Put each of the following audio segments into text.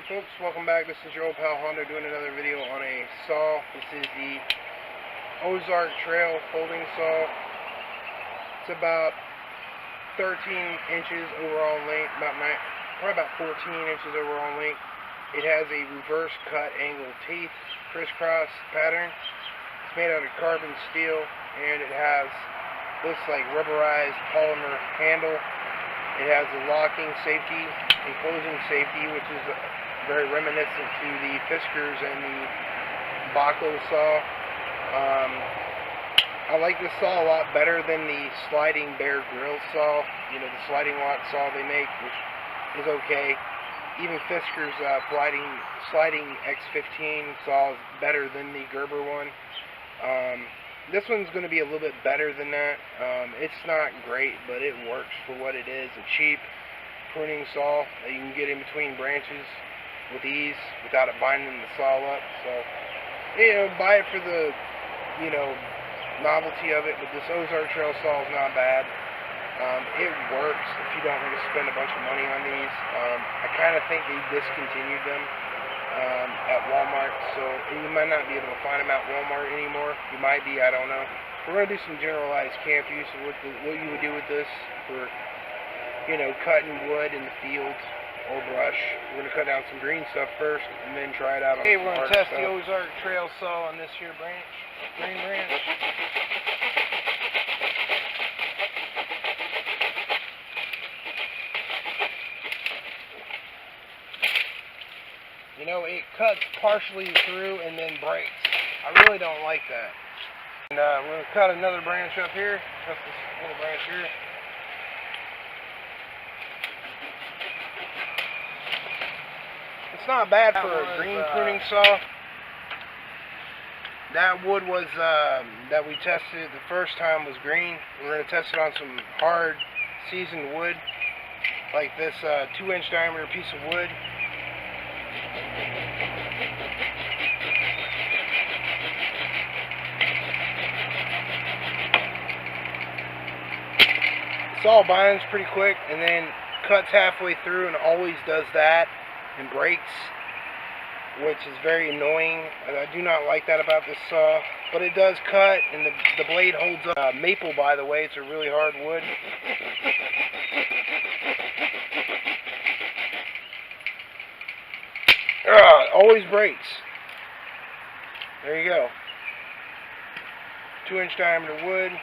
Hey folks, welcome back. This is your old pal Hondo doing another video on a saw. This is the Ozark Trail folding saw. It's about 13 inches overall length, probably about 14 inches overall length. It has a reverse cut angle teeth, crisscross pattern. It's made out of carbon steel, and it has this like rubberized polymer handle. It has a locking safety and closing safety, which is very reminiscent to the Fiskars and the Baco saw. I like this saw a lot better than the sliding Bear Grill saw. You know, the sliding lock saw they make, which is okay. Even Fiskars sliding X15 saw is better than the Gerber one. This one's going to be a little bit better than that. It's not great, but it works for what it is. A cheap pruning saw that you can get in between branches with ease without it binding the saw up. So, you know, buy it for the, you know, novelty of it. But this Ozark Trail saw is not bad. It works if you don't want to spend a bunch of money on these. I kind of think they discontinued them at Walmart, so you might not be able to find them at Walmart anymore. You might be, I don't know. We're going to do some generalized camp use of what you would do with this for, you know, cutting wood in the fields or brush. We're going to cut down some green stuff first and then try it out on some harder stuff. We're going to test the Ozark Trail saw on this here branch, green branch. You know, it cuts partially through and then breaks. I really don't like that. And we're going to cut another branch up here. Cut this little branch here. It's not bad for a green pruning saw. That wood was that we tested the first time was green. We're going to test it on some hard seasoned wood, like this 2-inch diameter piece of wood. Saw binds pretty quick and then cuts halfway through and always does that and breaks, which is very annoying. I do not like that about this saw, but it does cut and the blade holds up. Maple, by the way, it's a really hard wood. It always breaks. There you go. 2-inch diameter wood.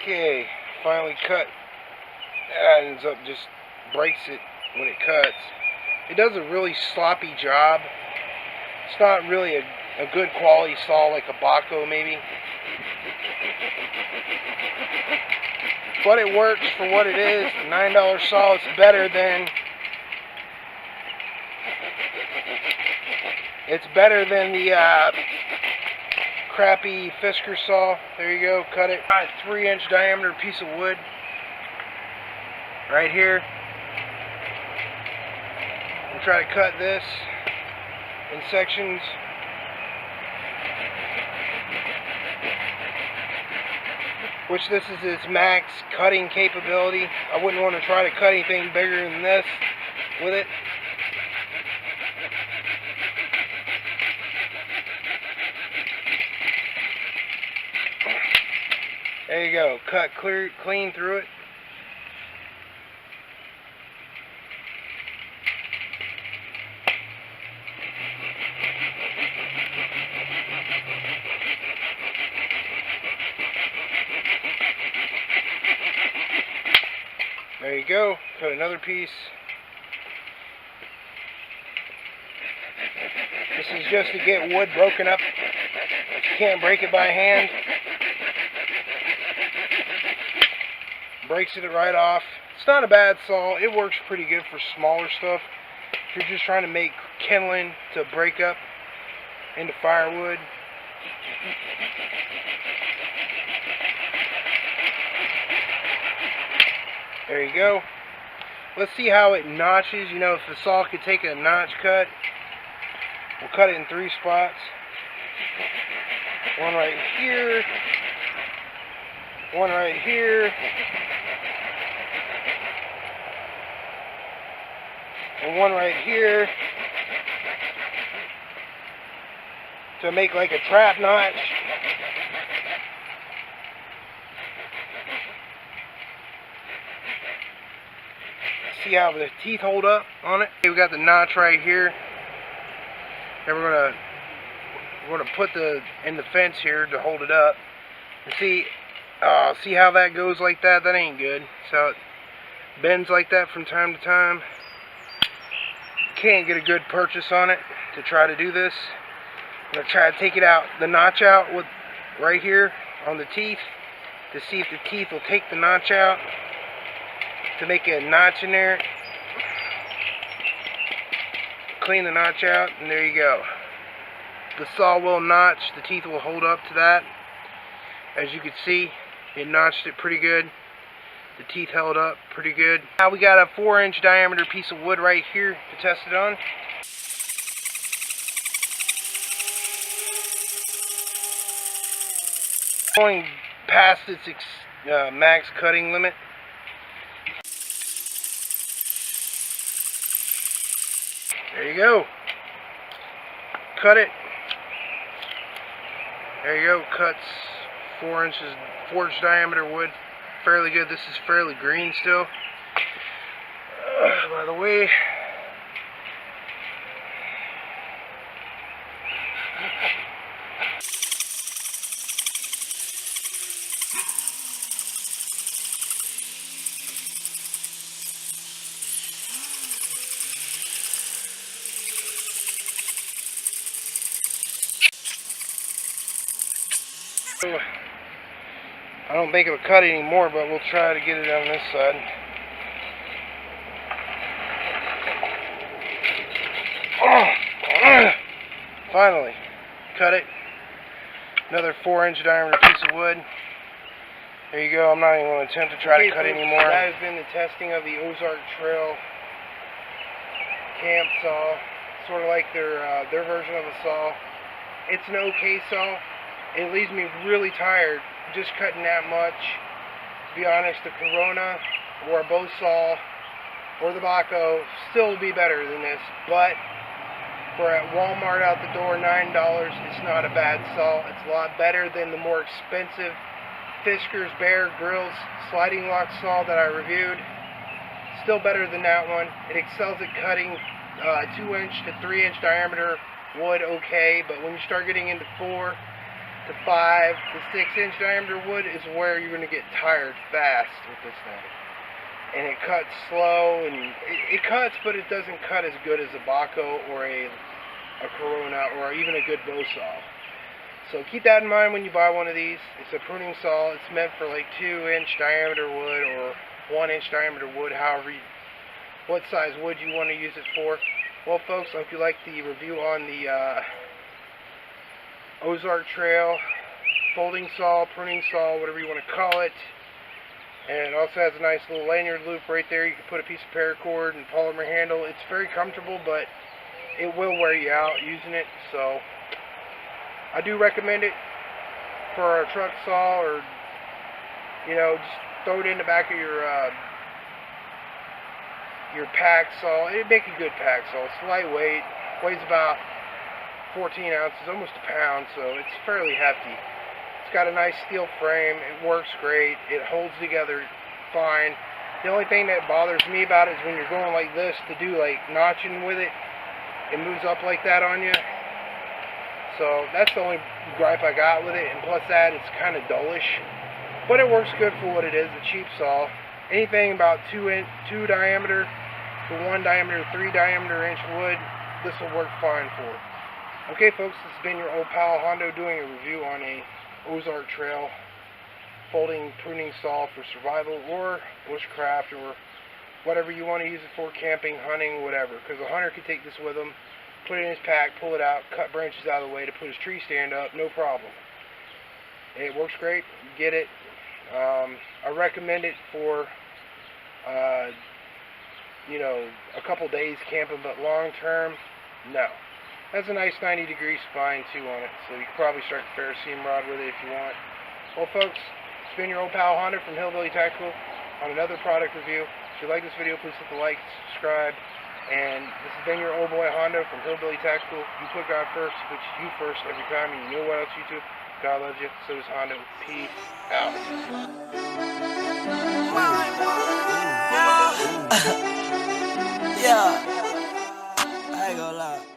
Okay, finally cut. That ends up just breaks it when it cuts. It does a really sloppy job. It's not really a good quality saw like a Baco maybe. But it works for what it is. A $9 saw. It's better than the crappy Fiskars saw. There you go. Cut it. Got a 3-inch diameter piece of wood right here. We'll try to cut this in sections. Which this is its max cutting capability. I wouldn't want to try to cut anything bigger than this with it. There you go. Cut clean through it. There you go. Cut another piece. This is just to get wood broken up. You can't break it by hand. Breaks it right off. It's not a bad saw. It works pretty good for smaller stuff. If you're just trying to make kindling to break up into firewood. There you go. Let's see how it notches. You know, if the saw could take a notch cut, We'll cut it in 3 spots. One right here, one right here, and one right here to make like a trap notch. See how the teeth hold up on it? Okay, we got the notch right here, and we're gonna put in the fence here to hold it up. And see how that goes like that? That ain't good. So it bends like that from time to time. Can't get a good purchase on it to try to do this. I'm gonna try to take it out, the notch out with right here on the teeth, to see if the teeth will take the notch out, to make a notch in there. Clean the notch out, and there you go. The saw will notch, the teeth will hold up to that. As you can see, it notched it pretty good. The teeth held up pretty good. Now we got a 4-inch diameter piece of wood right here to test it on. Going past its max cutting limit. There you go. Cut it. There you go. Cuts 4-inch diameter wood. Fairly good. This is fairly green still. By the way, I don't think it'll cut anymore, but we'll try to get it on this side. Finally, cut it. Another 4-inch diameter piece of wood. There you go. I'm not even going to attempt to try to cut anymore. That has been the testing of the Ozark Trail camp saw. Sort of like their version of a saw. It's an okay saw. It leaves me really tired just cutting that much. To be honest, the Corona or a bow saw or the Baco still would be better than this, but for at Walmart out the door, $9, it's not a bad saw. It's a lot better than the more expensive Fiskars Bear Grylls sliding lock saw that I reviewed. Still better than that one. It excels at cutting 2-inch to 3-inch diameter wood okay, but when you start getting into 4 to 5 to 6-inch diameter wood is where you're going to get tired fast with this thing. And it cuts slow, and it cuts, but it doesn't cut as good as a Baco or a Corona or even a good bow saw. So keep that in mind when you buy one of these. It's a pruning saw. It's meant for like 2-inch diameter wood or 1-inch diameter wood, what size wood you want to use it for. Well, folks, I hope you liked the review on the Ozark Trail folding saw, pruning saw, whatever you want to call it. And it also has a nice little lanyard loop right there. You can put a piece of paracord and polymer handle. It's very comfortable, but it will wear you out using it. So I do recommend it for a truck saw, or just throw it in the back of your pack saw. It'd make a good pack saw. It's lightweight, weighs about 14 ounces, almost a pound, so it's fairly hefty. It's got a nice steel frame. It works great. It holds together fine. The only thing that bothers me about it is when you're going like this to do like notching with it, it moves up like that on you. So that's the only gripe I got with it, and plus that, it's kind of dullish. But it works good for what it is, a cheap saw. Anything about 2 diameter to 1 diameter, 3 diameter inch wood, this will work fine for. Okay, folks, this has been your old pal Hondo doing a review on a Ozark Trail folding pruning saw for survival or bushcraft or whatever you want to use it for, camping, hunting, whatever. Because a hunter could take this with him, put it in his pack, pull it out, cut branches out of the way to put his tree stand up, no problem. It works great. Get it. I recommend it for a couple days camping, but long term, no. Has a nice 90-degree spine too on it, so you can probably start the ferrocene rod with it if you want. Well, folks, it's been your old pal Hondo from Hillbilly Tactical on another product review. If you like this video, please hit the like, subscribe, and this has been your old boy Hondo from Hillbilly Tactical. You put God first, he puts you first every time, and you know what else, YouTube? God loves you, so does Hondo. Peace out. Yeah, I ain't gonna lie.